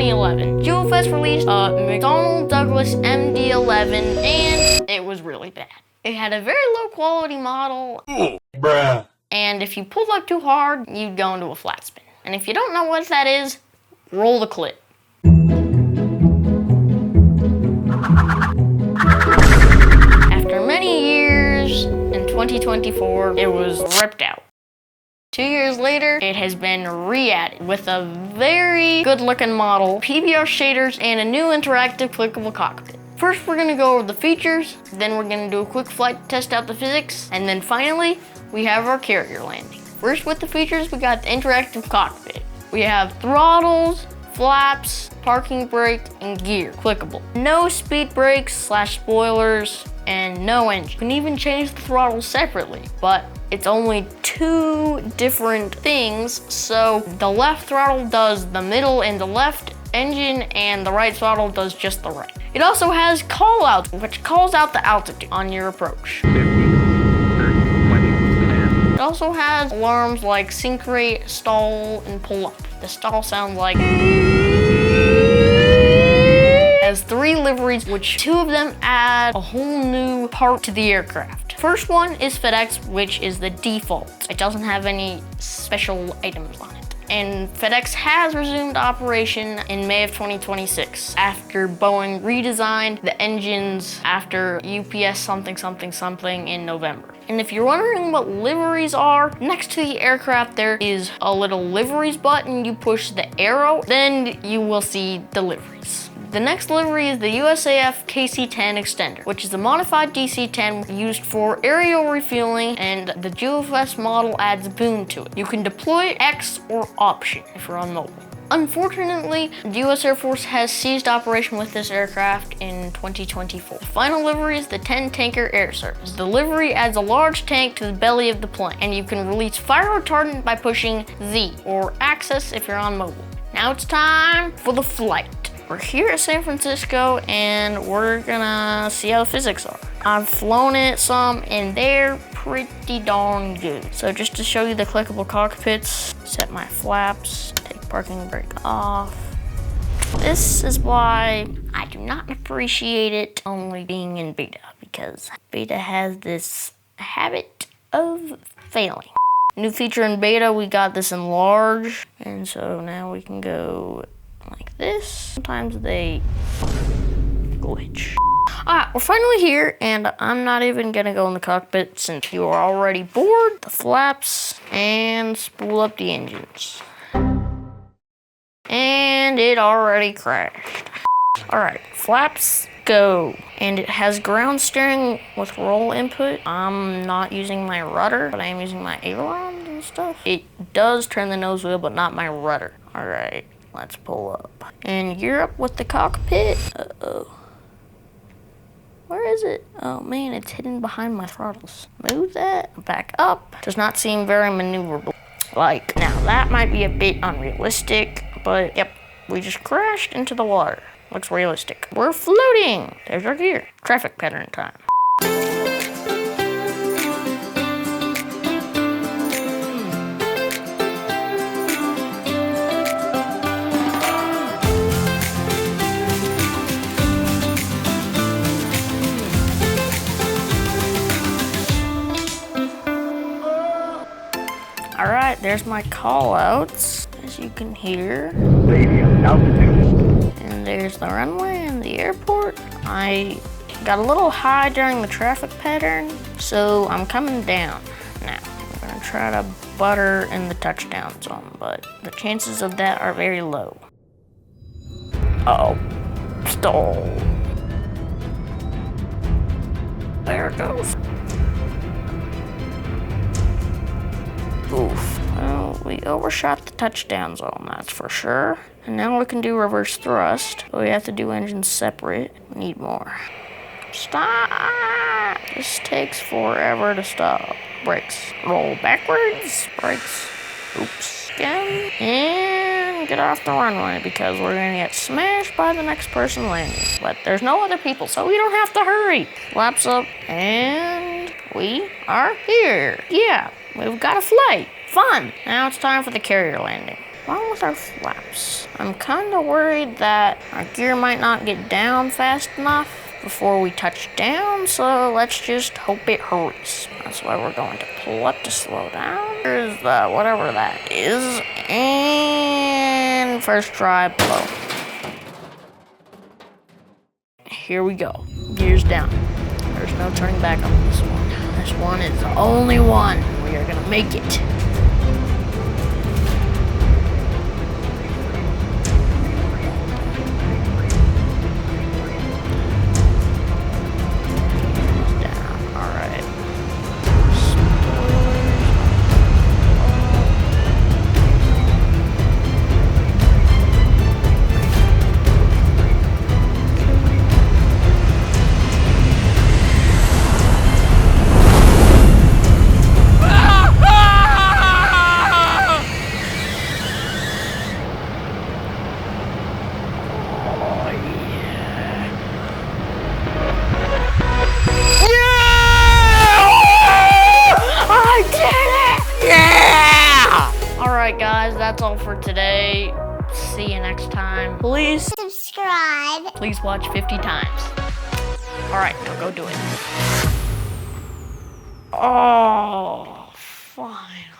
2011. GeoFS released a McDonnell Douglas MD-11, and it was really bad. It had a very low quality model. Bruh. And if you pulled up too hard, you'd go into a flat spin. And if you don't know what that is, roll the clip. After many years, in 2024, it was ripped out. 2 years later, it has been re-added with a very good-looking model, PBR shaders, and a new interactive clickable cockpit. First, we're gonna go over the features, then we're gonna do a quick flight to test out the physics, and then finally, we have our carrier landing. First, with the features, we got the interactive cockpit. We have throttles, flaps, parking brake, and gear, clickable. No speed brakes / spoilers, and no engine. You can even change the throttle separately, but it's only 2 different things, so the left throttle does the middle and the left engine, and the right throttle does just the right. It also has call-outs, which calls out the altitude on your approach. 50, 30, 20, 10. It also has alarms like sync rate, stall, and pull up. The stall sounds like... Has 3 liveries, which 2 of them add a whole new part to the aircraft. First one is FedEx, which is the default. It doesn't have any special items on it. And FedEx has resumed operation in May of 2026 after Boeing redesigned the engines after UPS something in November. And if you're wondering what liveries are, next to the aircraft there is a little liveries button. You push the arrow, then you will see the liveries. The next livery is the USAF KC-10 extender, which is a modified DC-10 used for aerial refueling, and the GeoFS model adds a boom to it. You can deploy X or Option if you're on mobile. Unfortunately, the U.S. Air Force has ceased operation with this aircraft in 2024. The final livery is the 10 Tanker Air Service. The livery adds a large tank to the belly of the plane, and you can release fire retardant by pushing Z, or Access if you're on mobile. Now it's time for the flight. We're here at San Francisco, and we're gonna see how the physics are. I've flown it some, and they're pretty darn good. So just to show you the clickable cockpits, set my flaps, take parking brake off. This is why I do not appreciate it only being in beta, because beta has this habit of failing. New feature in beta, we got this in large, and so now we can go like this. Sometimes they glitch. Alright, we're finally here, and I'm not even gonna go in the cockpit since you are already bored. The flaps, and spool up the engines. And it already crashed. Alright, flaps, go. And it has ground steering with roll input. I'm not using my rudder, but I am using my ailerons and stuff. It does turn the nose wheel, but not my rudder. Alright. Let's pull up. And gear up with the cockpit. Uh-oh. Where is it? Oh man, it's hidden behind my throttles. Move that, back up. Does not seem very maneuverable. Like, now that might be a bit unrealistic, but yep, we just crashed into the water. Looks realistic. We're floating. There's our gear. Traffic pattern time. Alright, there's my call-outs, as you can hear. Stadium altitude. And there's the runway and the airport. I got a little high during the traffic pattern, so I'm coming down. Now, I'm gonna try to butter in the touchdown zone, but the chances of that are very low. Uh-oh. Stall. There it goes. Oof. Well, we overshot the touchdown zone, that's for sure. And now we can do reverse thrust, but we have to do engines separate. We need more. Stop! This takes forever to stop. Brakes. Roll backwards. Brakes. Oops. Again. And get off the runway because we're gonna get smashed by the next person landing. But there's no other people, so we don't have to hurry. Flaps up, and we are here. Yeah. We've got a flight. Fun. Now it's time for the carrier landing. wrong with our flaps? I'm kind of worried that our gear might not get down fast enough before we touch down, so let's just hope it hurries. That's why we're going to pull up to slow down. Here's the whatever that is, and first try blow. Here we go. Gears down. There's no turning back on this one. This one is the only one. We are gonna make it. Alright guys, that's all for today. See you next time. Please subscribe. Please watch 50 times. Alright, now go do it. Oh, fine.